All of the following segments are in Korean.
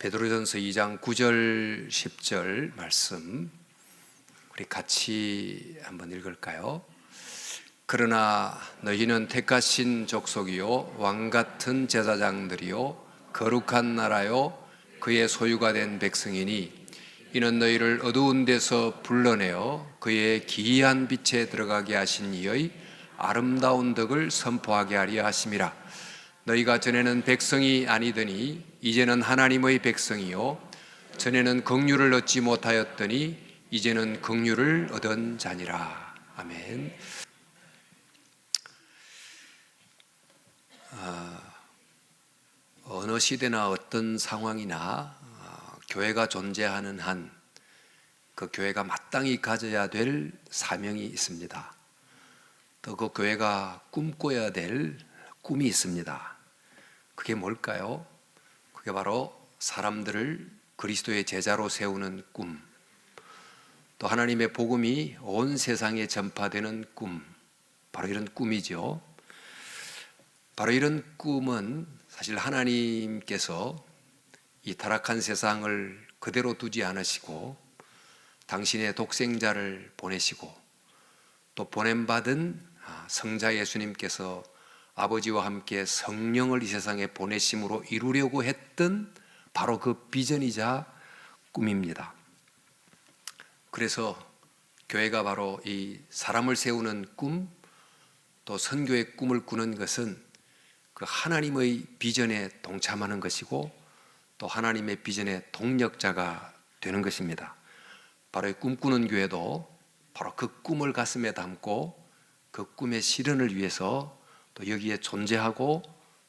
베드로전서 2장 9절 10절 말씀 우리 같이 한번 읽을까요? 그러나 너희는 택하신 족속이요 왕같은 제사장들이요 거룩한 나라요 그의 소유가 된 백성이니 이는 너희를 어두운 데서 불러내어 그의 기이한 빛에 들어가게 하신 이의 아름다운 덕을 선포하게 하려 하심이라. 너희가 전에는 백성이 아니더니 이제는 하나님의 백성이요 전에는 긍휼을 얻지 못하였더니 이제는 긍휼을 얻은 자니라. 아멘. 어느 시대나 어떤 상황이나 교회가 존재하는 한 그 교회가 마땅히 가져야 될 사명이 있습니다. 또 그 교회가 꿈꿔야 될 꿈이 있습니다. 그게 뭘까요? 그게 바로 사람들을 그리스도의 제자로 세우는 꿈, 또 하나님의 복음이 온 세상에 전파되는 꿈, 바로 이런 꿈이죠. 바로 이런 꿈은 사실 하나님께서 이 타락한 세상을 그대로 두지 않으시고 당신의 독생자를 보내시고 또 보냄받은 성자 예수님께서 아버지와 함께 성령을 이 세상에 보내심으로 이루려고 했던 바로 그 비전이자 꿈입니다. 그래서 교회가 바로 이 사람을 세우는 꿈, 또 선교의 꿈을 꾸는 것은 그 하나님의 비전에 동참하는 것이고 또 하나님의 비전의 동력자가 되는 것입니다. 바로 이 꿈꾸는 교회도 바로 그 꿈을 가슴에 담고 그 꿈의 실현을 위해서 또 여기에 존재하고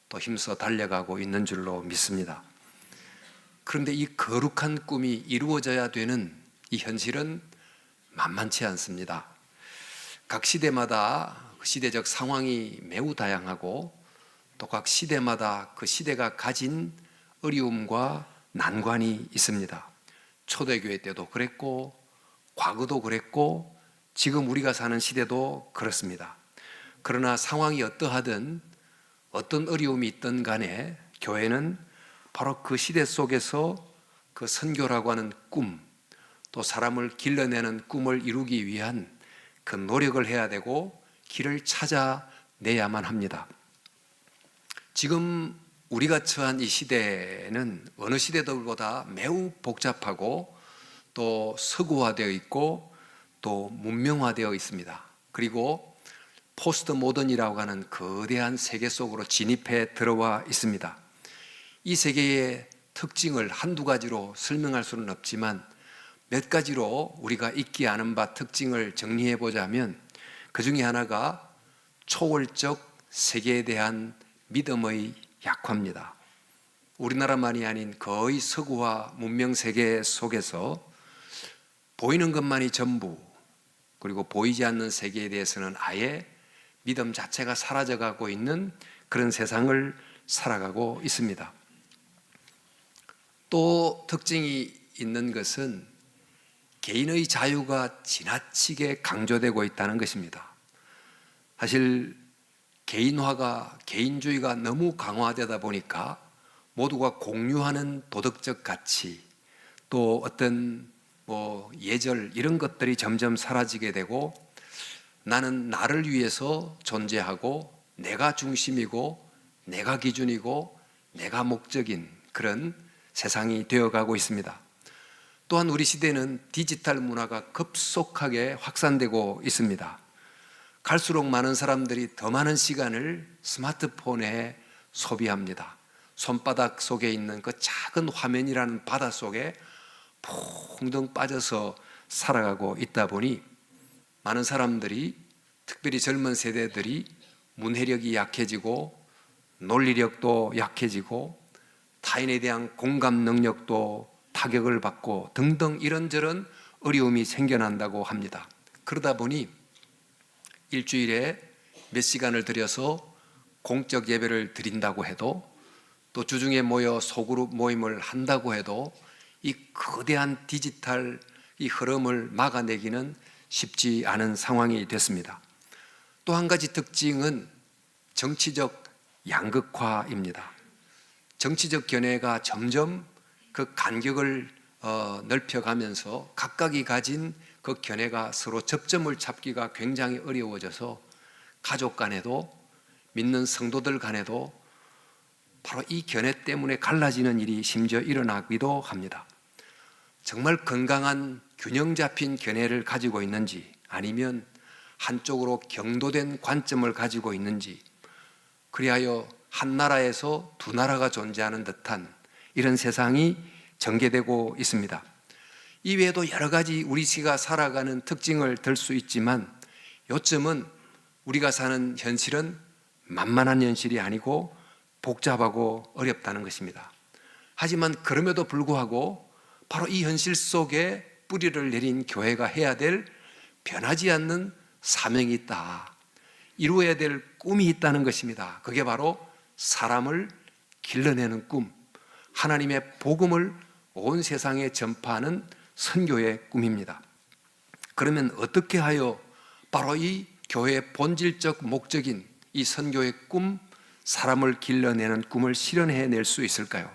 또 힘써 달려가고 있는 줄로 믿습니다. 그런데 이 거룩한 꿈이 이루어져야 되는 이 현실은 만만치 않습니다. 각 시대마다 그 시대적 상황이 매우 다양하고 또 각 시대마다 그 시대가 가진 어려움과 난관이 있습니다. 초대교회 때도 그랬고 과거도 그랬고 지금 우리가 사는 시대도 그렇습니다. 그러나 상황이 어떠하든 어떤 어려움이 있든 간에 교회는 바로 그 시대 속에서 그 선교라고 하는 꿈, 또 사람을 길러내는 꿈을 이루기 위한 그 노력을 해야 되고 길을 찾아내야만 합니다. 지금 우리가 처한 이 시대는 어느 시대들보다 매우 복잡하고 또 서구화되어 있고 또 문명화되어 있습니다. 그리고 포스트 모던이라고 하는 거대한 세계 속으로 진입해 들어와 있습니다. 이 세계의 특징을 한두 가지로 설명할 수는 없지만 몇 가지로 우리가 잊지 않은 바 특징을 정리해 보자면 그 중에 하나가 초월적 세계에 대한 믿음의 약화입니다. 우리나라만이 아닌 거의 서구화 문명 세계 속에서 보이는 것만이 전부, 그리고 보이지 않는 세계에 대해서는 아예 믿음 자체가 사라져가고 있는 그런 세상을 살아가고 있습니다. 또 특징이 있는 것은 개인의 자유가 지나치게 강조되고 있다는 것입니다. 사실 개인화가, 개인주의가 너무 강화되다 보니까 모두가 공유하는 도덕적 가치, 또 어떤 예절 이런 것들이 점점 사라지게 되고 나는 나를 위해서 존재하고 내가 중심이고 내가 기준이고 내가 목적인 그런 세상이 되어가고 있습니다. 또한 우리 시대는 디지털 문화가 급속하게 확산되고 있습니다. 갈수록 많은 사람들이 더 많은 시간을 스마트폰에 소비합니다. 손바닥 속에 있는 그 작은 화면이라는 바다 속에 퐁덩 빠져서 살아가고 있다 보니 많은 사람들이, 특별히 젊은 세대들이 문해력이 약해지고 논리력도 약해지고 타인에 대한 공감 능력도 타격을 받고 등등 이런저런 어려움이 생겨난다고 합니다. 그러다 보니 일주일에 몇 시간을 들여서 공적 예배를 드린다고 해도 또 주중에 모여 소그룹 모임을 한다고 해도 이 거대한 디지털 이 흐름을 막아내기는 쉽지 않은 상황이 됐습니다. 또 한 가지 특징은 정치적 양극화입니다. 정치적 견해가 점점 그 간격을 넓혀가면서 각각이 가진 그 견해가 서로 접점을 잡기가 굉장히 어려워져서 가족 간에도 믿는 성도들 간에도 바로 이 견해 때문에 갈라지는 일이 심지어 일어나기도 합니다. 정말 건강한 균형 잡힌 견해를 가지고 있는지 아니면 한쪽으로 경도된 관점을 가지고 있는지, 그리하여 한 나라에서 두 나라가 존재하는 듯한 이런 세상이 전개되고 있습니다. 이외에도 여러 가지 우리 시가 살아가는 특징을 들 수 있지만 요점은 우리가 사는 현실은 만만한 현실이 아니고 복잡하고 어렵다는 것입니다. 하지만 그럼에도 불구하고 바로 이 현실 속에 뿌리를 내린 교회가 해야 될 변하지 않는 사명이 있다, 이루어야 될 꿈이 있다는 것입니다. 그게 바로 사람을 길러내는 꿈, 하나님의 복음을 온 세상에 전파하는 선교의 꿈입니다. 그러면 어떻게 하여 바로 이 교회의 본질적 목적인 이 선교의 꿈, 사람을 길러내는 꿈을 실현해낼 수 있을까요?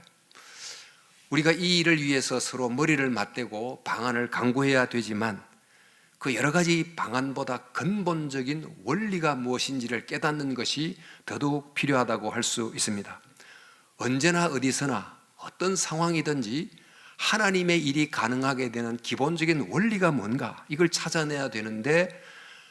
우리가 이 일을 위해서 서로 머리를 맞대고 방안을 강구해야 되지만 그 여러 가지 방안보다 근본적인 원리가 무엇인지를 깨닫는 것이 더더욱 필요하다고 할 수 있습니다. 언제나 어디서나 어떤 상황이든지 하나님의 일이 가능하게 되는 기본적인 원리가 뭔가, 이걸 찾아내야 되는데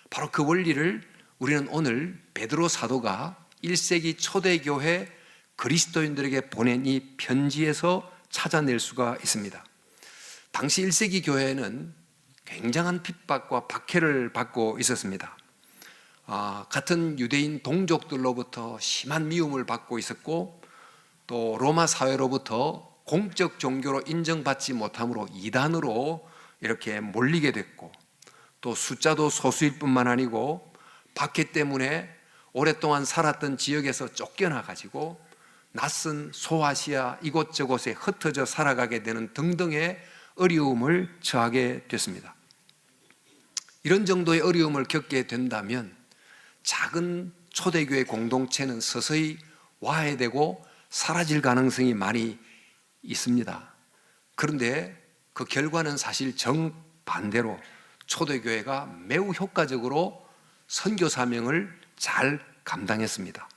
바로 그 원리를 우리는 오늘 베드로 사도가 1세기 초대교회 그리스도인들에게 보낸 이 편지에서 찾아낼 수가 있습니다. 당시 1세기 교회는 굉장한 핍박과 박해를 받고 있었습니다. 같은 유대인 동족들로부터 심한 미움을 받고 있었고, 또 로마 사회로부터 공적 종교로 인정받지 못함으로 이단으로 이렇게 몰리게 됐고, 또 숫자도 소수일 뿐만 아니고 박해 때문에 오랫동안 살았던 지역에서 쫓겨나가지고 낯선 소아시아 이곳저곳에 흩어져 살아가게 되는 등등의 어려움을 처하게 됐습니다. 이런 정도의 어려움을 겪게 된다면 작은 초대교회 공동체는 서서히 와해되고 사라질 가능성이 많이 있습니다. 그런데 그 결과는 사실 정반대로 초대교회가 매우 효과적으로 선교 사명을 잘 감당했습니다.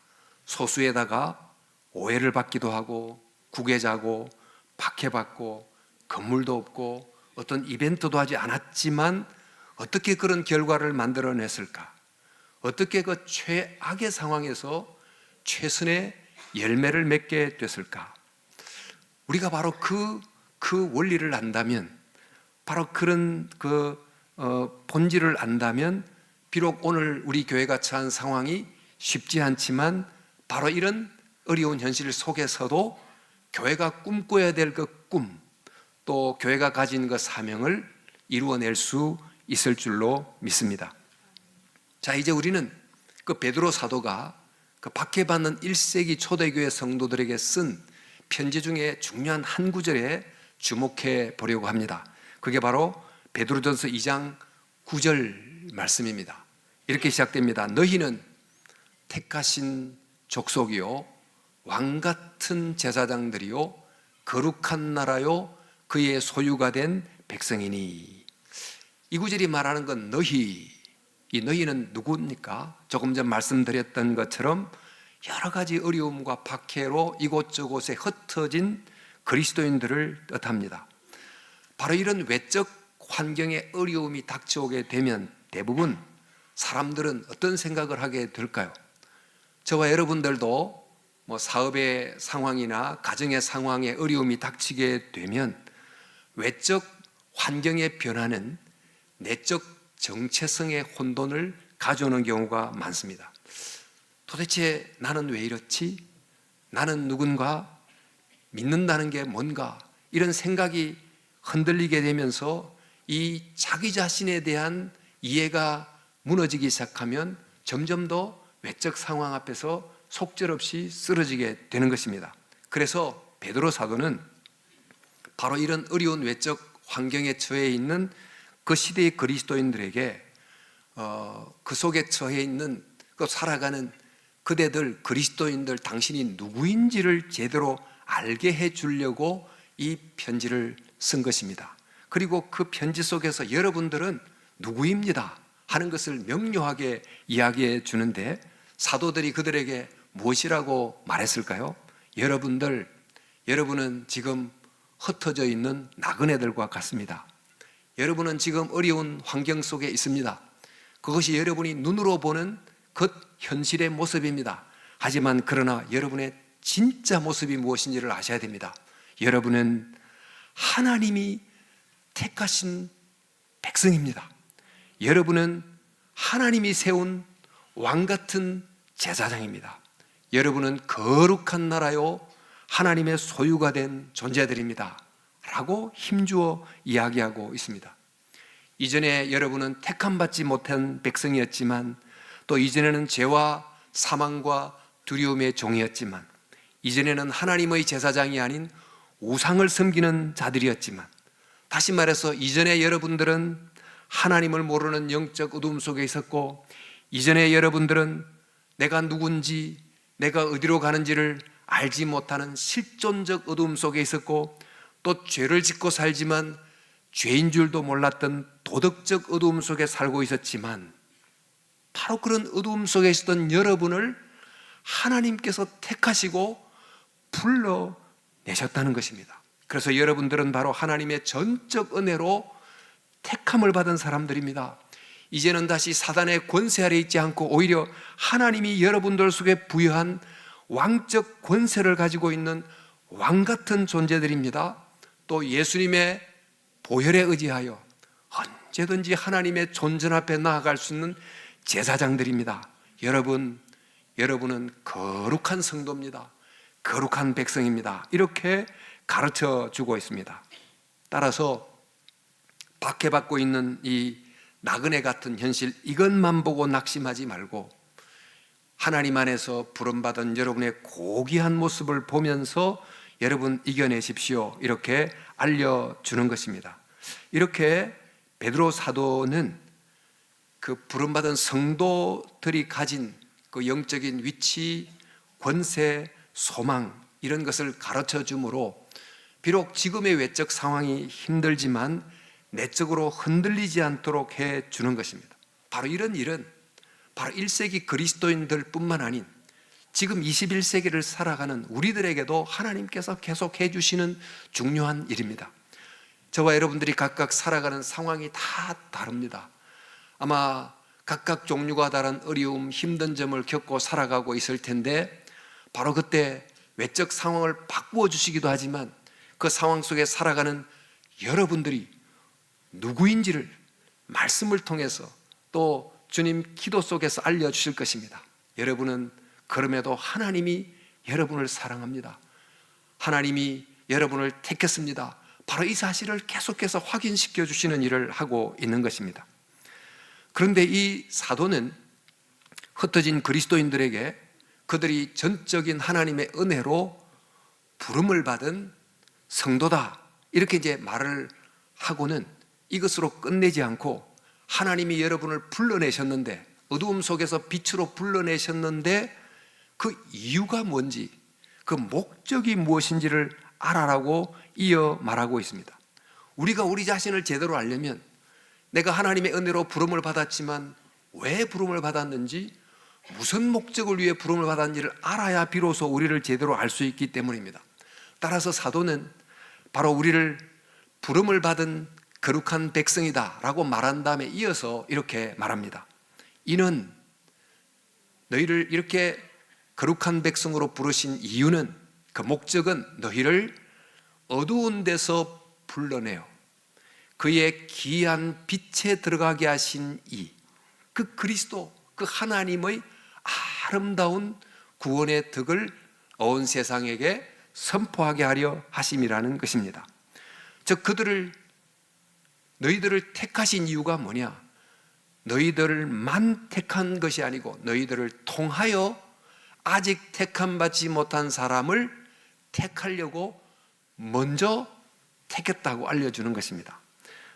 소수에다가 오해를 받기도 하고 구개자고 박해받고 건물도 없고 어떤 이벤트도 하지 않았지만 어떻게 그런 결과를 만들어냈을까? 어떻게 그 최악의 상황에서 최선의 열매를 맺게 됐을까? 우리가 바로 그 원리를 안다면, 바로 그런 본질을 안다면 비록 오늘 우리 교회가 처한 상황이 쉽지 않지만 바로 이런 어려운 현실 속에서도 교회가 꿈꿔야 될 그 꿈, 또 교회가 가진 그 사명을 이루어낼 수 있을 줄로 믿습니다. 자, 이제 우리는 그 베드로 사도가 그 박해받는 1세기 초대교회 성도들에게 쓴 편지 중에 중요한 한 구절에 주목해 보려고 합니다. 그게 바로 베드로전서 2장 9절 말씀입니다. 이렇게 시작됩니다. 너희는 택하신 족속이요 왕같은 제사장들이요 거룩한 나라요 그의 소유가 된 백성이니. 이 구절이 말하는 건 너희, 이 너희는 누구입니까? 조금 전 말씀드렸던 것처럼 여러 가지 어려움과 박해로 이곳저곳에 흩어진 그리스도인들을 뜻합니다. 바로 이런 외적 환경에 어려움이 닥쳐오게 되면 대부분 사람들은 어떤 생각을 하게 될까요? 저와 여러분들도 사업의 상황이나 가정의 상황에 어려움이 닥치게 되면 외적 환경의 변화는 내적 정체성의 혼돈을 가져오는 경우가 많습니다. 도대체 나는 왜 이렇지? 나는 누군가? 믿는다는 게 뭔가? 이런 생각이 흔들리게 되면서 이 자기 자신에 대한 이해가 무너지기 시작하면 점점 더 외적 상황 앞에서 속절없이 쓰러지게 되는 것입니다. 그래서 베드로 사도는 바로 이런 어려운 외적 환경에 처해 있는 그 시대의 그리스도인들에게 그 속에 처해 있는 그 살아가는 그대들, 그리스도인들, 당신이 누구인지를 제대로 알게 해 주려고 이 편지를 쓴 것입니다. 그리고 그 편지 속에서 여러분들은 누구입니다 하는 것을 명료하게 이야기해 주는데, 사도들이 그들에게 무엇이라고 말했을까요? 여러분은 지금 흩어져 있는 나그네들과 같습니다. 여러분은 지금 어려운 환경 속에 있습니다. 그것이 여러분이 눈으로 보는 그 현실의 모습입니다. 하지만 그러나 여러분의 진짜 모습이 무엇인지를 아셔야 됩니다. 여러분은 하나님이 택하신 백성입니다. 여러분은 하나님이 세운 왕같은 제사장입니다. 여러분은 거룩한 나라요 하나님의 소유가 된 존재들입니다 라고 힘주어 이야기하고 있습니다. 이전에 여러분은 택함받지 못한 백성이었지만, 또 이전에는 죄와 사망과 두려움의 종이었지만, 이전에는 하나님의 제사장이 아닌 우상을 섬기는 자들이었지만, 다시 말해서 이전에 여러분들은 하나님을 모르는 영적 어두움 속에 있었고, 이전에 여러분들은 내가 누군지, 내가 어디로 가는지를 알지 못하는 실존적 어두움 속에 있었고, 또 죄를 짓고 살지만 죄인 줄도 몰랐던 도덕적 어두움 속에 살고 있었지만, 바로 그런 어두움 속에 있었던 여러분을 하나님께서 택하시고 불러내셨다는 것입니다. 그래서 여러분들은 바로 하나님의 전적 은혜로 택함을 받은 사람들입니다. 이제는 다시 사단의 권세 아래 있지 않고 오히려 하나님이 여러분들 속에 부여한 왕적 권세를 가지고 있는 왕같은 존재들입니다. 또 예수님의 보혈에 의지하여 언제든지 하나님의 존전 앞에 나아갈 수 있는 제사장들입니다. 여러분은 거룩한 성도입니다. 거룩한 백성입니다. 이렇게 가르쳐 주고 있습니다. 따라서 박해받고 있는 이 나그네 같은 현실, 이것만 보고 낙심하지 말고 하나님 안에서 부름받은 여러분의 고귀한 모습을 보면서 여러분 이겨내십시오, 이렇게 알려주는 것입니다. 이렇게 베드로 사도는 그 부름받은 성도들이 가진 그 영적인 위치, 권세, 소망, 이런 것을 가르쳐 주므로 비록 지금의 외적 상황이 힘들지만 내적으로 흔들리지 않도록 해 주는 것입니다. 바로 이런 일은 바로 1세기 그리스도인들 뿐만 아닌 지금 21세기를 살아가는 우리들에게도 하나님께서 계속 해 주시는 중요한 일입니다. 저와 여러분들이 각각 살아가는 상황이 다 다릅니다. 아마 각각 종류가 다른 어려움, 힘든 점을 겪고 살아가고 있을 텐데, 바로 그때 외적 상황을 바꾸어 주시기도 하지만 그 상황 속에 살아가는 여러분들이 누구인지를 말씀을 통해서 또 주님 기도 속에서 알려주실 것입니다. 여러분은 그럼에도 하나님이 여러분을 사랑합니다. 하나님이 여러분을 택했습니다. 바로 이 사실을 계속해서 확인시켜 주시는 일을 하고 있는 것입니다. 그런데 이 사도는 흩어진 그리스도인들에게 그들이 전적인 하나님의 은혜로 부름을 받은 성도다, 이렇게 이제 말을 하고는 이것으로 끝내지 않고, 하나님이 여러분을 불러내셨는데, 어두움 속에서 빛으로 불러내셨는데 그 이유가 뭔지, 그 목적이 무엇인지를 알아라고 이어 말하고 있습니다. 우리가 우리 자신을 제대로 알려면 내가 하나님의 은혜로 부름을 받았지만 왜 부름을 받았는지, 무슨 목적을 위해 부름을 받았는지를 알아야 비로소 우리를 제대로 알 수 있기 때문입니다. 따라서 사도는 바로 우리를 부름을 받은 거룩한 백성이다 라고 말한 다음에 이어서 이렇게 말합니다. 이는 너희를 이렇게 거룩한 백성으로 부르신 이유는, 그 목적은 너희를 어두운 데서 불러내어 그의 귀한 빛에 들어가게 하신 그 그리스도, 그 하나님의 아름다운 구원의 덕을 온 세상에게 선포하게 하려 하심이라는 것입니다. 즉 너희들을 택하신 이유가 뭐냐? 너희들만 택한 것이 아니고 너희들을 통하여 아직 택함받지 못한 사람을 택하려고 먼저 택했다고 알려주는 것입니다.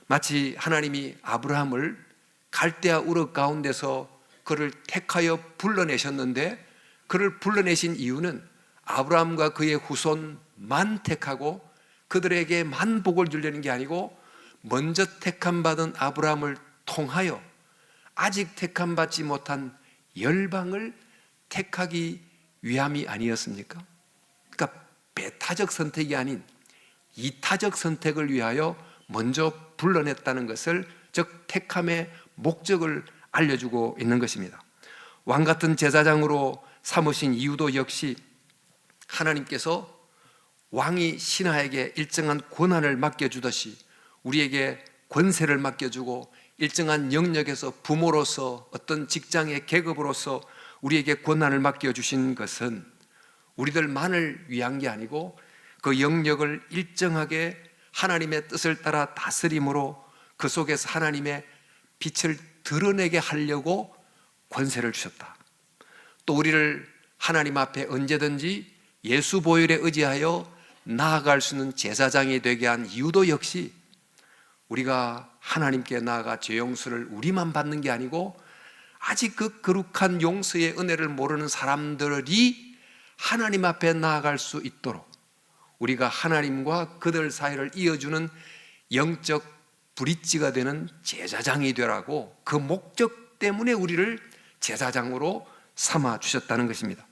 마치 하나님이 아브라함을 갈대아 우르 가운데서 그를 택하여 불러내셨는데, 그를 불러내신 이유는 아브라함과 그의 후손만 택하고 그들에게만 복을 주려는 게 아니고 먼저 택함받은 아브라함을 통하여 아직 택함받지 못한 열방을 택하기 위함이 아니었습니까? 그러니까 배타적 선택이 아닌 이타적 선택을 위하여 먼저 불러냈다는 것을, 즉 택함의 목적을 알려주고 있는 것입니다. 왕 같은 제사장으로 삼으신 이유도 역시 하나님께서 왕이 신하에게 일정한 권한을 맡겨주듯이 우리에게 권세를 맡겨주고 일정한 영역에서 부모로서 어떤 직장의 계급으로서 우리에게 권한을 맡겨주신 것은 우리들만을 위한 게 아니고 그 영역을 일정하게 하나님의 뜻을 따라 다스림으로 그 속에서 하나님의 빛을 드러내게 하려고 권세를 주셨다. 또 우리를 하나님 앞에 언제든지 예수 보혈에 의지하여 나아갈 수 있는 제사장이 되게 한 이유도 역시 우리가 하나님께 나아가 죄 용서를 우리만 받는 게 아니고 아직 그 거룩한 용서의 은혜를 모르는 사람들이 하나님 앞에 나아갈 수 있도록 우리가 하나님과 그들 사이를 이어주는 영적 브릿지가 되는 제사장이 되라고, 그 목적 때문에 우리를 제사장으로 삼아 주셨다는 것입니다.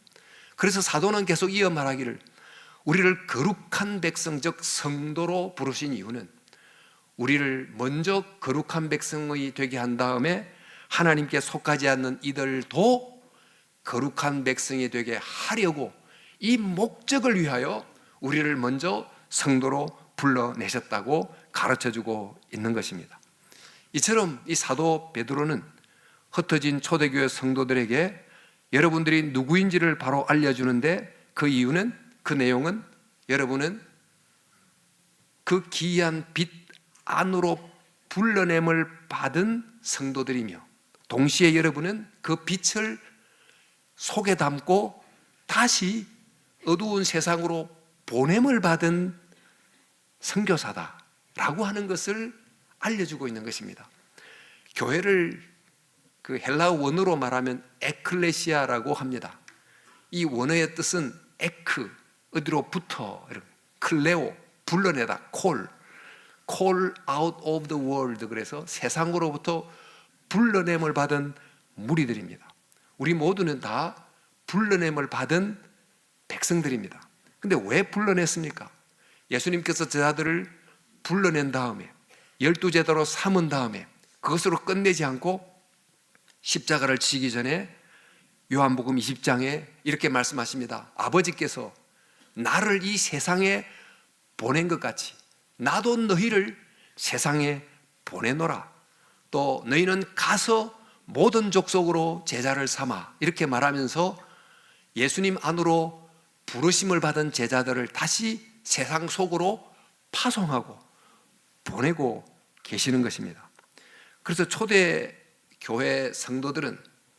그래서 사도는 계속 이어 말하기를 우리를 거룩한 백성, 즉 성도로 부르신 이유는 우리를 먼저 거룩한 백성이 되게 한 다음에 하나님께 속하지 않는 이들도 거룩한 백성이 되게 하려고 이 목적을 위하여 우리를 먼저 성도로 불러내셨다고 가르쳐주고 있는 것입니다. 이처럼 이 사도 베드로는 흩어진 초대교회 성도들에게 여러분들이 누구인지를 바로 알려주는데, 그 이유는, 그 내용은 여러분은 그 기이한 빛 안으로 불러냄을 받은 성도들이며 동시에 여러분은 그 빛을 속에 담고 다시 어두운 세상으로 보냄을 받은 선교사다라고 하는 것을 알려주고 있는 것입니다. 교회를 그 헬라어 원어로 말하면 에클레시아라고 합니다. 이 원어의 뜻은 에크, 어디로부터, 클레오, 불러내다, call out of the world, 그래서 세상으로부터 불러냄을 받은 무리들입니다. 우리 모두는 다 불러냄을 받은 백성들입니다. 근데 왜 불러냈습니까? 예수님께서 제자들을 불러낸 다음에 12제자로 삼은 다음에 그것으로 끝내지 않고 십자가를 지기 전에 요한복음 20장에 이렇게 말씀하십니다. 아버지께서 나를 이 세상에 보낸 것 같이 나도 너희를 세상에 보내노라. 또 너희는 가서 모든 족속으로 제자를 삼아, 이렇게 말하면서 예수님 안으로 부르심을 받은 제자들을 다시 세상 속으로 파송하고 보내고 계시는 것입니다. 그래서 초대 교회 성도들은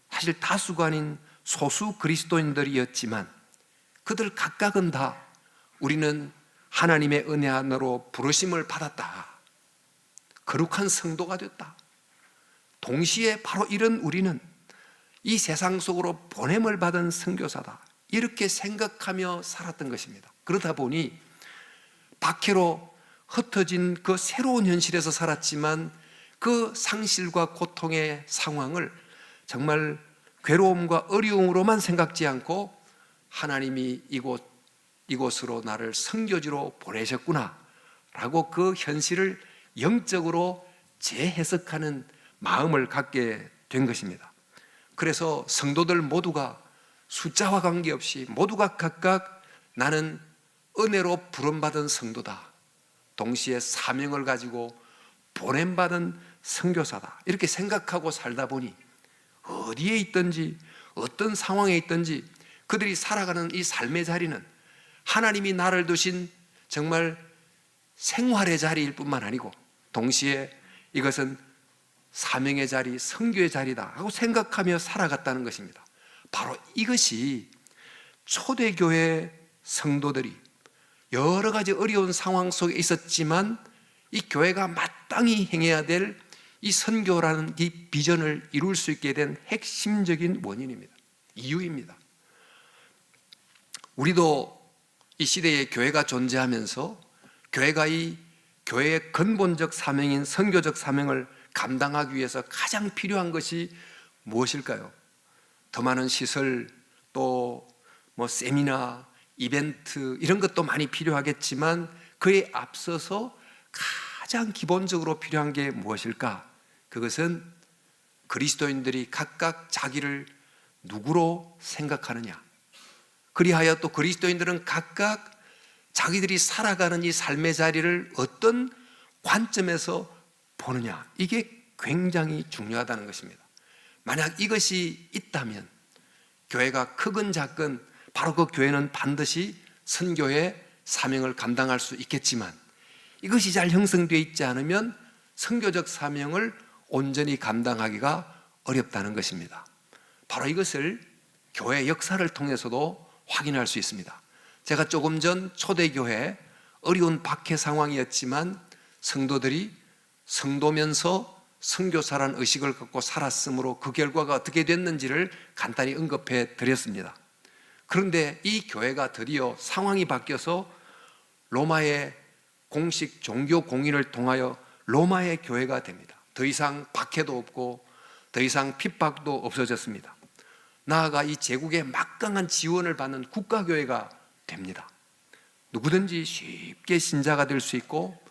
사실 다수가 아닌 소수 그리스도인들이었지만 그들 각각은 다 우리는 하나님의 은혜 안으로 부르심을 받았다, 거룩한 성도가 됐다, 동시에 바로 이런 우리는 이 세상 속으로 보냄을 받은 선교사다, 이렇게 생각하며 살았던 것입니다. 그러다 보니 박해로 흩어진 그 새로운 현실에서 살았지만 그 상실과 고통의 상황을 정말 괴로움과 어려움으로만 생각지 않고 하나님이 이곳으로 나를 선교지로 보내셨구나 라고 그 현실을 영적으로 재해석하는 마음을 갖게 된 것입니다. 그래서 성도들 모두가 숫자와 관계없이 모두가 각각 나는 은혜로 부름받은 성도다, 동시에 사명을 가지고 보냄받은 선교사다, 이렇게 생각하고 살다 보니 어디에 있든지 어떤 상황에 있든지 그들이 살아가는 이 삶의 자리는 하나님이 나를 두신 정말 생활의 자리일 뿐만 아니고 동시에 이것은 사명의 자리, 선교의 자리다 하고 생각하며 살아갔다는 것입니다. 바로 이것이 초대교회 성도들이 여러 가지 어려운 상황 속에 있었지만 이 교회가 마땅히 행해야 될 이 선교라는 이 비전을 이룰 수 있게 된 핵심적인 원인입니다. 이유입니다. 우리도 이 시대에 교회가 존재하면서 교회가 이 교회의 근본적 사명인 선교적 사명을 감당하기 위해서 가장 필요한 것이 무엇일까요? 더 많은 시설, 또 세미나, 이벤트 이런 것도 많이 필요하겠지만 그에 앞서서 가장 기본적으로 필요한 게 무엇일까? 그것은 그리스도인들이 각각 자기를 누구로 생각하느냐, 그리하여 또 그리스도인들은 각각 자기들이 살아가는 이 삶의 자리를 어떤 관점에서 보느냐, 이게 굉장히 중요하다는 것입니다. 만약 이것이 있다면 교회가 크건 작건 바로 그 교회는 반드시 선교의 사명을 감당할 수 있겠지만, 이것이 잘 형성되어 있지 않으면 선교적 사명을 온전히 감당하기가 어렵다는 것입니다. 바로 이것을 교회 역사를 통해서도 확인할 수 있습니다. 제가 조금 전 초대교회 어려운 박해 상황이었지만 성도들이 성도면서 선교사란 의식을 갖고 살았으므로 그 결과가 어떻게 됐는지를 간단히 언급해 드렸습니다. 그런데 이 교회가 드디어 상황이 바뀌어서 로마의 공식 종교 공인을 통하여 로마의 교회가 됩니다. 더 이상 박해도 없고 더 이상 핍박도 없어졌습니다. 나아가 이 제국의 막강한 지원을 받는 국가교회가 됩니다. 누구든지 쉽게 신자가 될 수 있고,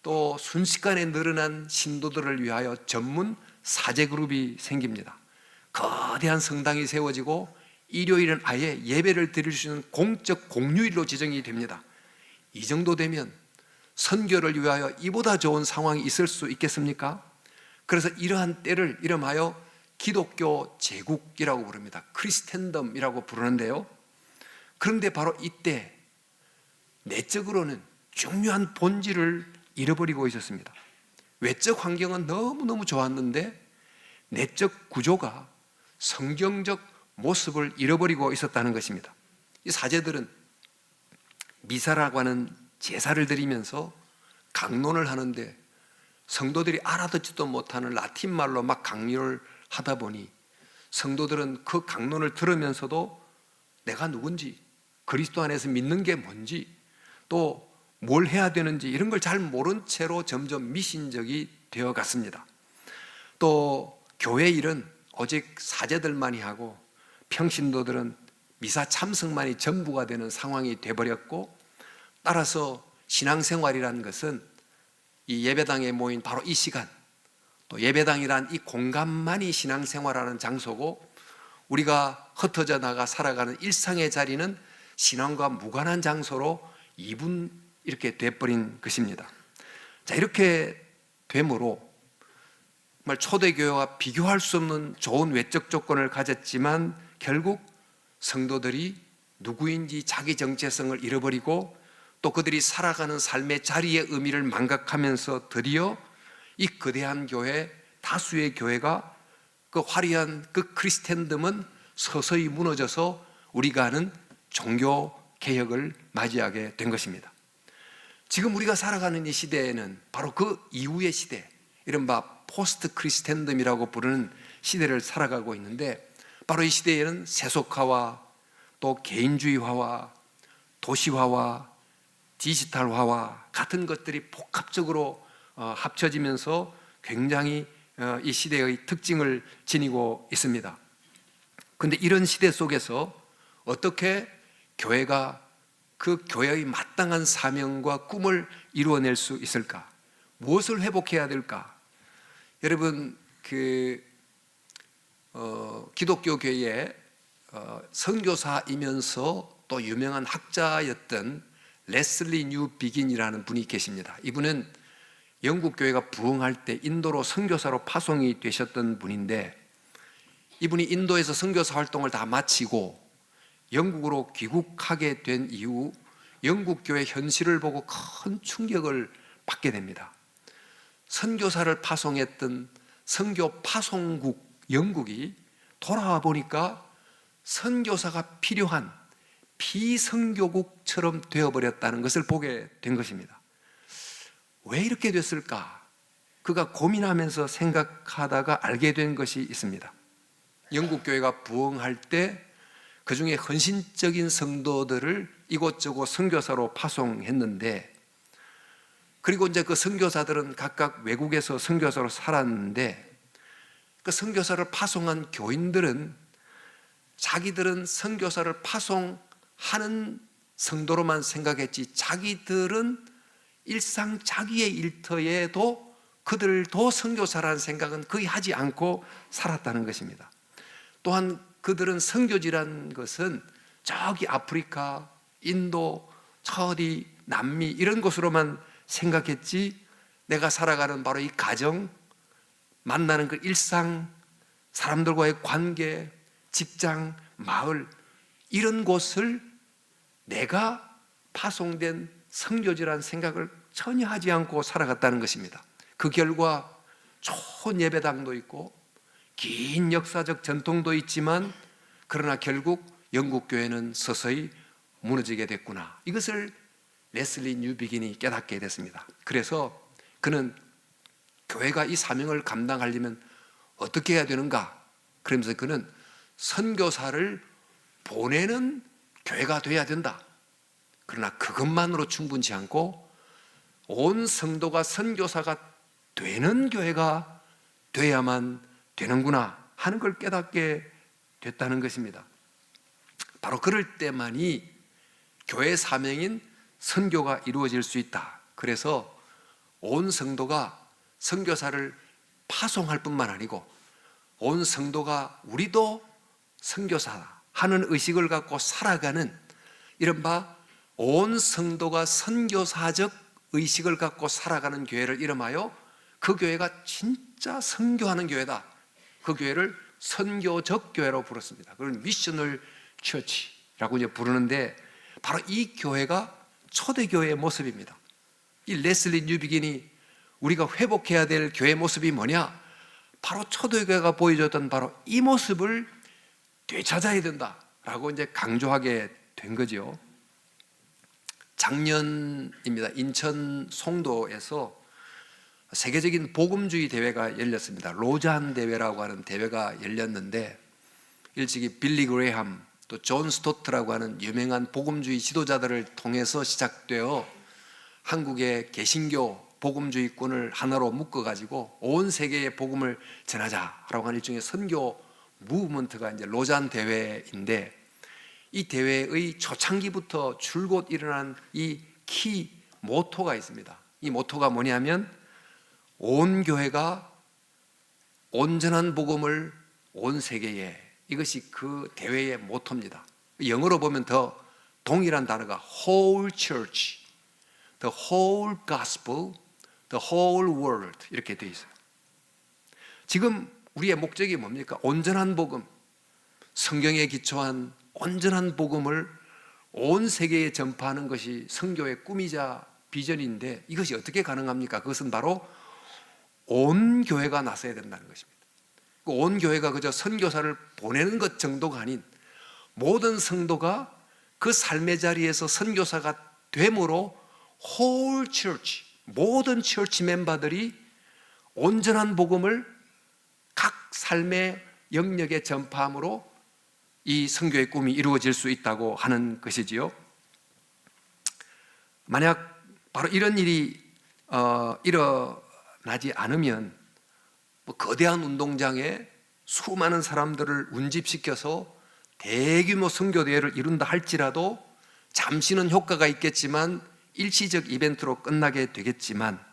또 순식간에 늘어난 신도들을 위하여 전문 사제그룹이 생깁니다. 거대한 성당이 세워지고 일요일은 아예 예배를 드릴 수 있는 공적 공휴일로 지정이 됩니다. 이 정도 되면 선교를 위하여 이보다 좋은 상황이 있을 수 있겠습니까? 그래서 이러한 때를 이름하여 기독교 제국이라고 부릅니다. 크리스텐덤이라고 부르는데요, 그런데 바로 이때 내적으로는 중요한 본질을 잃어버리고 있었습니다. 외적 환경은 너무너무 좋았는데 내적 구조가 성경적 모습을 잃어버리고 있었다는 것입니다. 이 사제들은 미사라고 하는 제사를 드리면서 강론을 하는데 성도들이 알아듣지도 못하는 라틴 말로 막 강론을 하다 보니 성도들은 그 강론을 들으면서도 내가 누군지, 그리스도 안에서 믿는 게 뭔지, 또 뭘 해야 되는지 이런 걸 잘 모른 채로 점점 미신적이 되어 갔습니다. 또 교회 일은 오직 사제들만이 하고 평신도들은 미사 참석만이 전부가 되는 상황이 되어버렸고, 따라서 신앙생활이라는 것은 이 예배당에 모인 바로 이 시간, 또 예배당이란 이 공간만이 신앙생활하는 장소고, 우리가 흩어져 나가 살아가는 일상의 자리는 신앙과 무관한 장소로 이분 이렇게 돼버린 것입니다. 자, 이렇게 되므로 정말 초대교회와 비교할 수 없는 좋은 외적 조건을 가졌지만 결국 성도들이 누구인지 자기 정체성을 잃어버리고 또 그들이 살아가는 삶의 자리의 의미를 망각하면서 드디어 이 거대한 교회, 다수의 교회가 그 화려한 그 크리스텐덤은 서서히 무너져서 우리가 아는 종교 개혁을 맞이하게 된 것입니다. 지금 우리가 살아가는 이 시대에는 바로 그 이후의 시대, 이른바 포스트 크리스텐덤이라고 부르는 시대를 살아가고 있는데, 바로 이 시대에는 세속화와 또 개인주의화와 도시화와 디지털화와 같은 것들이 복합적으로 합쳐지면서 굉장히 이 시대의 특징을 지니고 있습니다. 그런데 이런 시대 속에서 어떻게 교회가 그 교회의 마땅한 사명과 꿈을 이루어낼 수 있을까? 무엇을 회복해야 될까? 여러분, 기독교 교회의 선교사이면서 또 유명한 학자였던 레슬리 뉴 비긴이라는 분이 계십니다. 이분은 영국 교회가 부흥할 때 인도로 선교사로 파송이 되셨던 분인데, 이분이 인도에서 선교사 활동을 다 마치고 영국으로 귀국하게 된 이후 영국 교회 현실을 보고 큰 충격을 받게 됩니다. 선교사를 파송했던 선교 파송국 영국이 돌아와 보니까 선교사가 필요한 비선교국처럼 되어버렸다는 것을 보게 된 것입니다. 왜 이렇게 됐을까? 그가 고민하면서 생각하다가 알게 된 것이 있습니다. 영국 교회가 부흥할 때 그 중에 헌신적인 성도들을 이곳저곳 선교사로 파송했는데, 그리고 이제 그 선교사들은 각각 외국에서 선교사로 살았는데, 그 선교사를 파송한 교인들은 자기들은 선교사를 파송하는 성도로만 생각했지, 자기들은 일상 자기의 일터에도 그들도 선교사라는 생각은 거의 하지 않고 살았다는 것입니다. 또한 그들은 선교지라는 것은 저기 아프리카, 인도, 저 어디 남미 이런 곳으로만 생각했지, 내가 살아가는 바로 이 가정, 만나는 그 일상, 사람들과의 관계, 직장, 마을, 이런 곳을 내가 파송된 선교지라는 생각을 전혀 하지 않고 살아갔다는 것입니다. 그 결과 좋은 예배당도 있고 긴 역사적 전통도 있지만, 그러나 결국 영국 교회는 서서히 무너지게 됐구나, 이것을 레슬리 뉴비긴이 깨닫게 됐습니다. 그래서 그는 교회가 이 사명을 감당하려면 어떻게 해야 되는가, 그러면서 그는 선교사를 보내는 교회가 돼야 된다. 그러나 그것만으로 충분치 않고 온 성도가 선교사가 되는 교회가 돼야만 되는구나 하는 걸 깨닫게 됐다는 것입니다. 바로 그럴 때만이 교회 사명인 선교가 이루어질 수 있다. 그래서 온 성도가 선교사를 파송할 뿐만 아니고 온 성도가 우리도 선교사다 하는 의식을 갖고 살아가는, 이른바 온 성도가 선교사적 의식을 갖고 살아가는 교회를 이름하여 그 교회가 진짜 선교하는 교회다, 그 교회를 선교적 교회로 부르습니다. 그걸 미셔널 처치라고 이제 부르는데, 바로 이 교회가 초대교회의 모습입니다. 이 레슬리 뉴비긴이 우리가 회복해야 될 교회의 모습이 뭐냐? 바로 초대교회가 보여줬던 바로 이 모습을 되찾아야 된다라고 이제 강조하게 된 거죠. 작년입니다. 인천 송도에서 세계적인 복음주의 대회가 열렸습니다. 로잔 대회라고 하는 대회가 열렸는데, 일찍이 빌리 그레이엄 또 존 스토트라고 하는 유명한 복음주의 지도자들을 통해서 시작되어 한국의 개신교 복음주의꾼을 하나로 묶어가지고 온 세계에 복음을 전하자라고 하는 일종의 선교 무브먼트가 이제 로잔 대회인데, 이 대회의 초창기부터 줄곧 일어난 이 키 모토가 있습니다. 이 모토가 뭐냐면, 온 교회가 온전한 복음을 온 세계에, 이것이 그 대회의 모토입니다. 영어로 보면 더 동일한 단어가 whole church, the whole gospel, the whole world 이렇게 되어 있어요. 지금 우리의 목적이 뭡니까? 온전한 복음, 성경에 기초한 온전한 복음을 온 세계에 전파하는 것이 선교의 꿈이자 비전인데, 이것이 어떻게 가능합니까? 그것은 바로 온 교회가 나서야 된다는 것입니다. 온 교회가 그저 선교사를 보내는 것 정도가 아닌 모든 성도가 그 삶의 자리에서 선교사가 됨으로 whole church, 모든 처치 멤버들이 온전한 복음을 각 삶의 영역에 전파함으로 이 선교의 꿈이 이루어질 수 있다고 하는 것이지요. 만약 바로 이런 일이 일어나지 않으면 거대한 운동장에 수많은 사람들을 운집시켜서 대규모 선교대회를 이룬다 할지라도 잠시는 효과가 있겠지만 일시적 이벤트로 끝나게 되겠지만,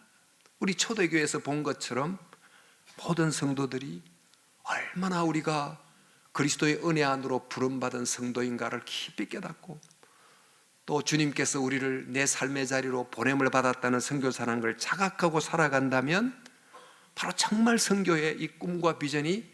우리 초대교회에서 본 것처럼 모든 성도들이 얼마나 우리가 그리스도의 은혜 안으로 부름받은 성도인가를 깊이 깨닫고, 또 주님께서 우리를 내 삶의 자리로 보냄을 받았다는 선교사라는 걸 자각하고 살아간다면 바로 정말 선교의 이 꿈과 비전이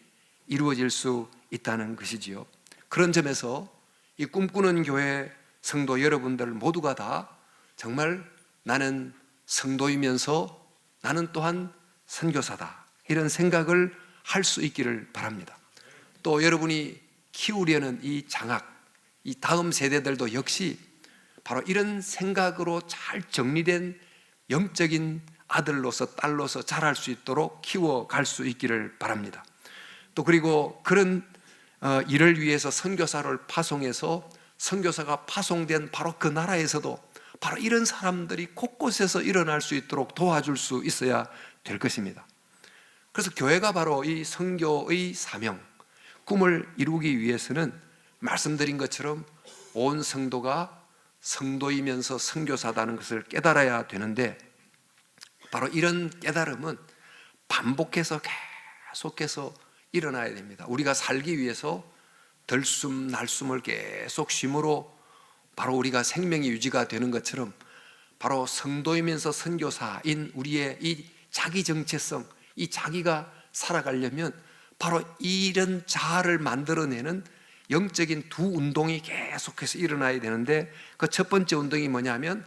이루어질 수 있다는 것이지요. 그런 점에서 이 꿈꾸는 교회 성도 여러분들 모두가 다 정말 나는 성도이면서 나는 또한 선교사다, 이런 생각을 할 수 있기를 바랍니다. 또 여러분이 키우려는 이 장학, 이 다음 세대들도 역시 바로 이런 생각으로 잘 정리된 영적인 아들로서 딸로서 자랄 수 있도록 키워갈 수 있기를 바랍니다. 또 그리고 그런 일을 위해서 선교사를 파송해서 선교사가 파송된 바로 그 나라에서도 바로 이런 사람들이 곳곳에서 일어날 수 있도록 도와줄 수 있어야 될 것입니다. 그래서 교회가 바로 이 선교의 사명, 꿈을 이루기 위해서는 말씀드린 것처럼 온 성도가 성도이면서 선교사다는 것을 깨달아야 되는데, 바로 이런 깨달음은 반복해서 계속해서 일어나야 됩니다. 우리가 살기 위해서 들숨 날숨을 계속 쉼으로 바로 우리가 생명이 유지가 되는 것처럼, 바로 성도이면서 선교사인 우리의 이 자기 정체성, 이 자기가 살아가려면 바로 이런 자아를 만들어내는 영적인 두 운동이 계속해서 일어나야 되는데, 그 첫 번째 운동이 뭐냐면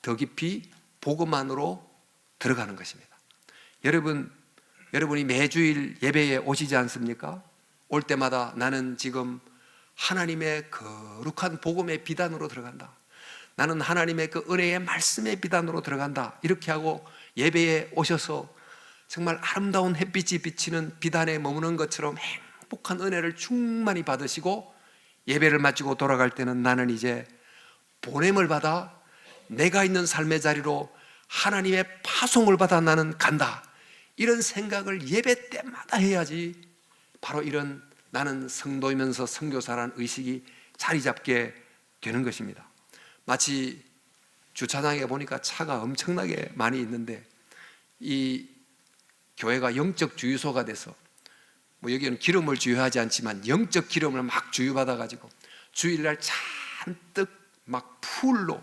더 깊이 복음 안으로 들어가는 것입니다. 여러분이 매주일 예배에 오시지 않습니까? 올 때마다 나는 지금 하나님의 거룩한 복음의 비단으로 들어간다, 나는 하나님의 그 은혜의 말씀의 비단으로 들어간다, 이렇게 하고 예배에 오셔서 정말 아름다운 햇빛이 비치는 비단에 머무는 것처럼 행복한 은혜를 충만히 받으시고 예배를 마치고 돌아갈 때는 나는 이제 보냄을 받아 내가 있는 삶의 자리로 하나님의 파송을 받아 나는 간다, 이런 생각을 예배 때마다 해야지 바로 이런 나는 성도이면서 선교사라는 의식이 자리 잡게 되는 것입니다. 마치 주차장에 보니까 차가 엄청나게 많이 있는데, 이 교회가 영적 주유소가 돼서 여기는 기름을 주유하지 않지만 영적 기름을 막 주유받아가지고 주일날 잔뜩 막 풀로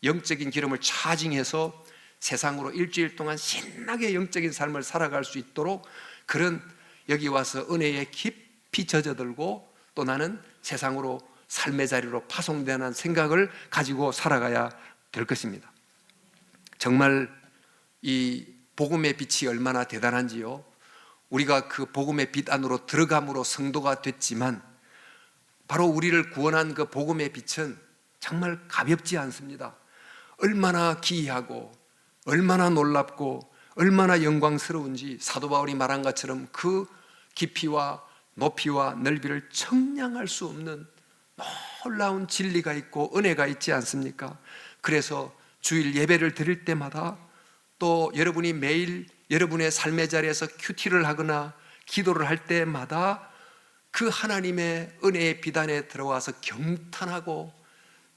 영적인 기름을 차징해서 세상으로 일주일 동안 신나게 영적인 삶을 살아갈 수 있도록, 그런 여기 와서 은혜에 깊이 젖어들고 또 나는 세상으로 삶의 자리로 파송되는 생각을 가지고 살아가야 될 것입니다. 정말 이 복음의 빛이 얼마나 대단한지요. 우리가 그 복음의 빛 안으로 들어감으로 성도가 됐지만, 바로 우리를 구원한 그 복음의 빛은 정말 가볍지 않습니다. 얼마나 기이하고 얼마나 놀랍고 얼마나 영광스러운지 사도 바울이 말한 것처럼 그 깊이와 높이와 넓이를 청량할 수 없는 놀라운 진리가 있고 은혜가 있지 않습니까? 그래서 주일 예배를 드릴 때마다, 또 여러분이 매일 여러분의 삶의 자리에서 큐티를 하거나 기도를 할 때마다 그 하나님의 은혜의 비단에 들어와서 경탄하고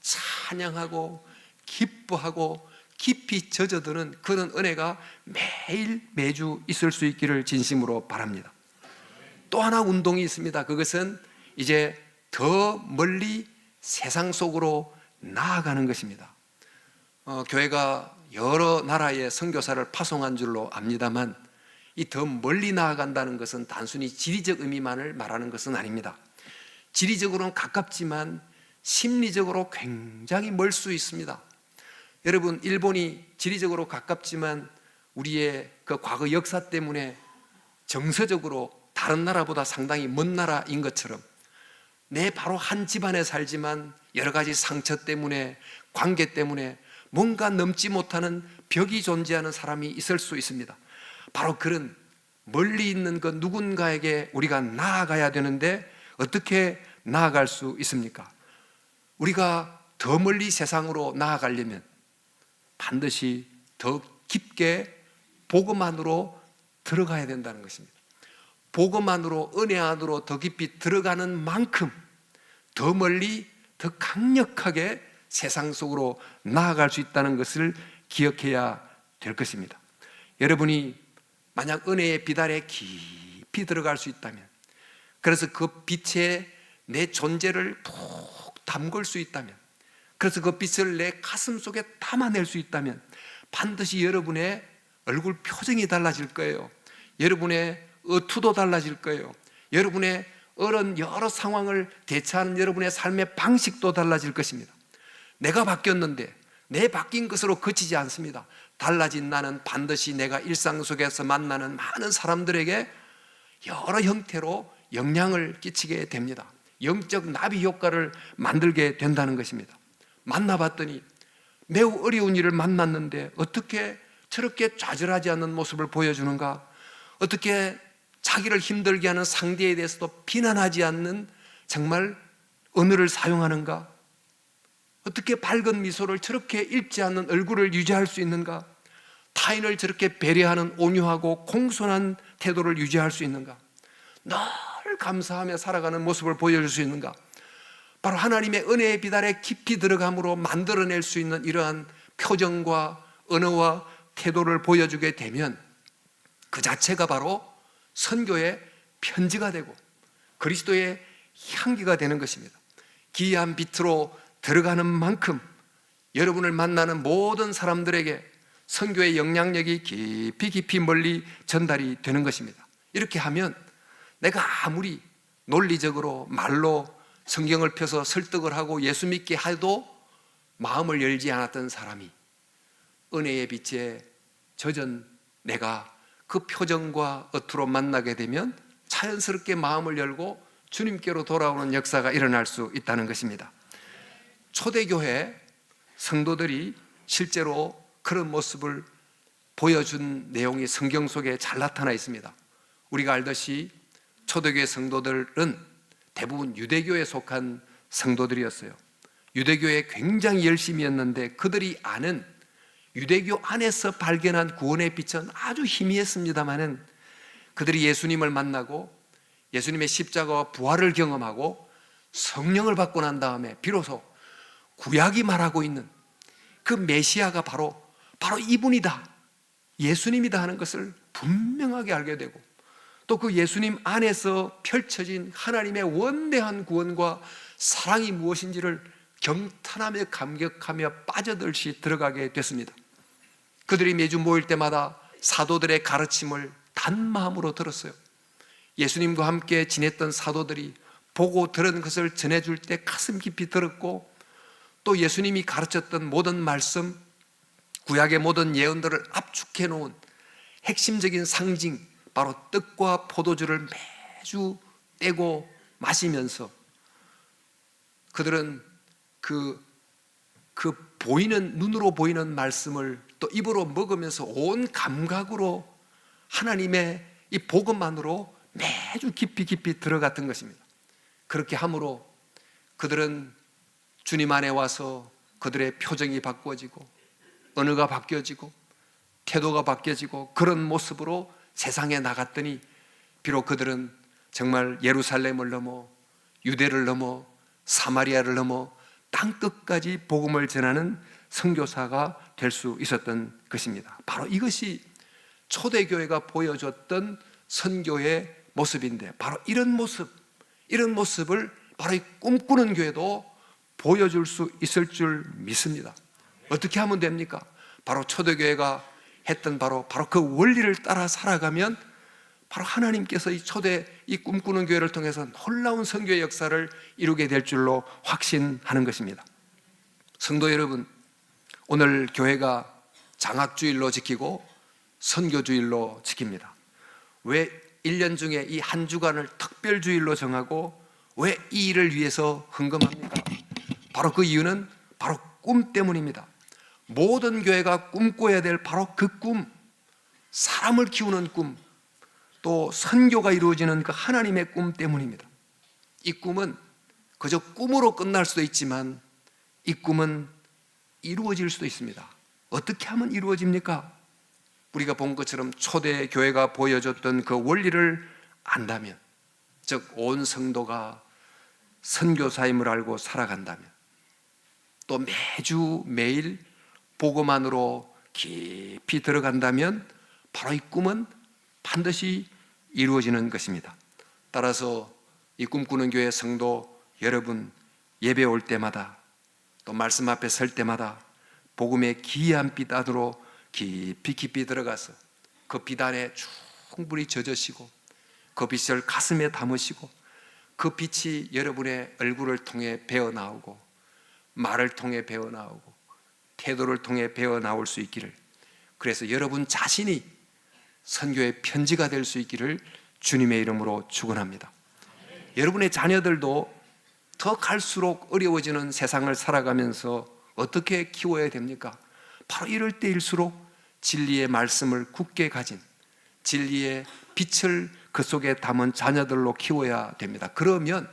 찬양하고 기뻐하고 깊이 젖어드는 그런 은혜가 매주 있을 수 있기를 진심으로 바랍니다. 또 하나 운동이 있습니다. 그것은 이제 더 멀리 세상 속으로 나아가는 것입니다. 교회가 여러 나라의 선교사를 파송한 줄로 압니다만, 이 더 멀리 나아간다는 것은 단순히 지리적 의미만을 말하는 것은 아닙니다. 지리적으로는 가깝지만 심리적으로 굉장히 멀 수 있습니다. 여러분, 일본이 지리적으로 가깝지만 우리의 그 과거 역사 때문에 정서적으로 다른 나라보다 상당히 먼 나라인 것처럼, 내 바로 한 집안에 살지만 여러 가지 상처 때문에, 관계 때문에 뭔가 넘지 못하는 벽이 존재하는 사람이 있을 수 있습니다. 바로 그런 멀리 있는 그 누군가에게 우리가 나아가야 되는데, 어떻게 나아갈 수 있습니까? 우리가 더 멀리 세상으로 나아가려면 반드시 더 깊게 복음 안으로 들어가야 된다는 것입니다. 복음 안으로, 은혜 안으로 더 깊이 들어가는 만큼 더 멀리, 더 강력하게 세상 속으로 나아갈 수 있다는 것을 기억해야 될 것입니다. 여러분이 만약 은혜의 비단에 깊이 들어갈 수 있다면, 그래서 그 빛에 내 존재를 푹 담글 수 있다면, 그래서 그 빛을 내 가슴 속에 담아낼 수 있다면 반드시 여러분의 얼굴 표정이 달라질 거예요. 여러분의 어투도 달라질 거예요. 여러분의 여러 상황을 대처하는 여러분의 삶의 방식도 달라질 것입니다. 내가 바뀌었는데 내 바뀐 것으로 그치지 않습니다. 달라진 나는 반드시 내가 일상 속에서 만나는 많은 사람들에게 여러 형태로 영향을 끼치게 됩니다. 영적 나비 효과를 만들게 된다는 것입니다. 만나봤더니 매우 어려운 일을 만났는데 어떻게 저렇게 좌절하지 않는 모습을 보여주는가? 어떻게 자기를 힘들게 하는 상대에 대해서도 비난하지 않는 정말 언어를 사용하는가? 어떻게 밝은 미소를 저렇게 잃지 않는 얼굴을 유지할 수 있는가? 타인을 저렇게 배려하는 온유하고 공손한 태도를 유지할 수 있는가? 늘 감사하며 살아가는 모습을 보여줄 수 있는가? 바로 하나님의 은혜의 비달에 깊이 들어감으로 만들어낼 수 있는 이러한 표정과 언어와 태도를 보여주게 되면 그 자체가 바로 선교의 편지가 되고 그리스도의 향기가 되는 것입니다. 기이한 빛으로 들어가는 만큼 여러분을 만나는 모든 사람들에게 선교의 영향력이 깊이 멀리 전달이 되는 것입니다. 이렇게 하면 내가 아무리 논리적으로 말로 성경을 펴서 설득을 하고 예수 믿게 해도 마음을 열지 않았던 사람이 은혜의 빛에 젖은 내가 그 표정과 어투로 만나게 되면 자연스럽게 마음을 열고 주님께로 돌아오는 역사가 일어날 수 있다는 것입니다. 초대교회 성도들이 실제로 그런 모습을 보여준 내용이 성경 속에 잘 나타나 있습니다. 우리가 알듯이 초대교회 성도들은 대부분 유대교에 속한 성도들이었어요. 유대교에 굉장히 열심이었는데 그들이 아는 유대교 안에서 발견한 구원의 빛은 아주 희미했습니다마는 그들이 예수님을 만나고 예수님의 십자가와 부활을 경험하고 성령을 받고 난 다음에 비로소 구약이 말하고 있는 그 메시아가 바로 이분이다, 예수님이다 하는 것을 분명하게 알게 되고 또 그 예수님 안에서 펼쳐진 하나님의 원대한 구원과 사랑이 무엇인지를 경탄하며 감격하며 빠져들시 들어가게 됐습니다. 그들이 매주 모일 때마다 사도들의 가르침을 단마음으로 들었어요. 예수님과 함께 지냈던 사도들이 보고 들은 것을 전해줄 때 가슴 깊이 들었고 또 예수님이 가르쳤던 모든 말씀, 구약의 모든 예언들을 압축해 놓은 핵심적인 상징, 바로 떡과 포도주를 매주 떼고 마시면서 그들은 그 보이는, 눈으로 보이는 말씀을 또 입으로 먹으면서 온 감각으로 하나님의 이 복음만으로 매주 깊이 들어갔던 것입니다. 그렇게 함으로 그들은 주님 안에 와서 그들의 표정이 바꿔지고 언어가 바뀌어지고 태도가 바뀌어지고 그런 모습으로 세상에 나갔더니 비록 그들은 정말 예루살렘을 넘어 유대를 넘어 사마리아를 넘어 땅끝까지 복음을 전하는 선교사가 될 수 있었던 것입니다. 바로 이것이 초대교회가 보여줬던 선교의 모습인데 바로 이런 모습을 바로 이 꿈꾸는 교회도 보여줄 수 있을 줄 믿습니다. 어떻게 하면 됩니까? 바로 초대교회가 했던 바로 그 원리를 따라 살아가면 바로 하나님께서 이 꿈꾸는 교회를 통해서 놀라운 선교의 역사를 이루게 될 줄로 확신하는 것입니다. 성도 여러분, 오늘 교회가 장학주일로 지키고 선교주일로 지킵니다. 왜 1년 중에 이 한 주간을 특별주일로 정하고 왜 이 일을 위해서 헌금합니까? 바로 그 이유는 바로 꿈 때문입니다. 모든 교회가 꿈꿔야 될 바로 그 꿈, 사람을 키우는 꿈, 또 선교가 이루어지는 그 하나님의 꿈 때문입니다. 이 꿈은 그저 꿈으로 끝날 수도 있지만 이 꿈은 이루어질 수도 있습니다. 어떻게 하면 이루어집니까? 우리가 본 것처럼 초대 교회가 보여줬던 그 원리를 안다면, 즉 온 성도가 선교사임을 알고 살아간다면, 또 매주 매일 복음만으로 깊이 들어간다면 바로 이 꿈은 반드시 이루어지는 것입니다. 따라서 이 꿈꾸는 교회 성도 여러분, 예배 올 때마다 또 말씀 앞에 설 때마다 복음의 기이한 빛 안으로 깊이 들어가서 그 빛 안에 충분히 젖으시고 그 빛을 가슴에 담으시고 그 빛이 여러분의 얼굴을 통해 배어나오고 말을 통해 배어나오고 태도를 통해 배어나올 수 있기를, 그래서 여러분 자신이 선교의 편지가 될 수 있기를 주님의 이름으로 축원합니다. 여러분의 자녀들도 더 갈수록 어려워지는 세상을 살아가면서 어떻게 키워야 됩니까? 바로 이럴 때일수록 진리의 말씀을 굳게 가진 진리의 빛을 그 속에 담은 자녀들로 키워야 됩니다. 그러면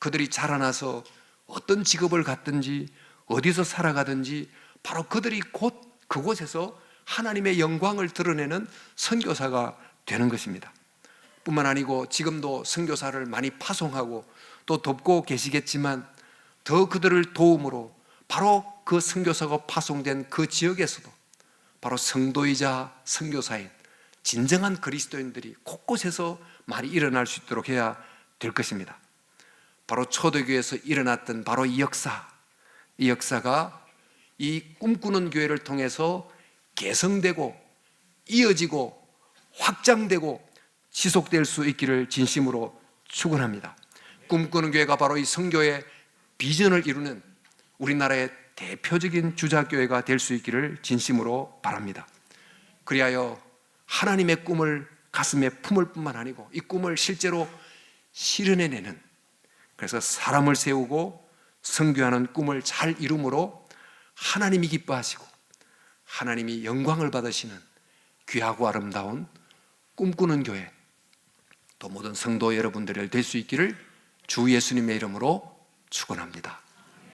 그들이 자라나서 어떤 직업을 갖든지 어디서 살아가든지 바로 그들이 곧 그곳에서 하나님의 영광을 드러내는 선교사가 되는 것입니다. 뿐만 아니고 지금도 선교사를 많이 파송하고 또 돕고 계시겠지만 더 그들을 도움으로 바로 그 선교사가 파송된 그 지역에서도 바로 성도이자 선교사인 진정한 그리스도인들이 곳곳에서 많이 일어날 수 있도록 해야 될 것입니다. 바로 초대교회에서 일어났던 바로 이 역사가 이 꿈꾸는 교회를 통해서 개성되고 이어지고 확장되고 지속될 수 있기를 진심으로 축원합니다. 꿈꾸는 교회가 바로 이 선교의 비전을 이루는 우리나라의 대표적인 주자교회가 될 수 있기를 진심으로 바랍니다. 그리하여 하나님의 꿈을 가슴에 품을 뿐만 아니고 이 꿈을 실제로 실현해내는, 그래서 사람을 세우고 선교하는 꿈을 잘 이룸으로 하나님이 기뻐하시고 하나님이 영광을 받으시는 귀하고 아름다운 꿈꾸는 교회, 또 모든 성도 여러분들이 될 수 있기를 주 예수님의 이름으로 축원합니다.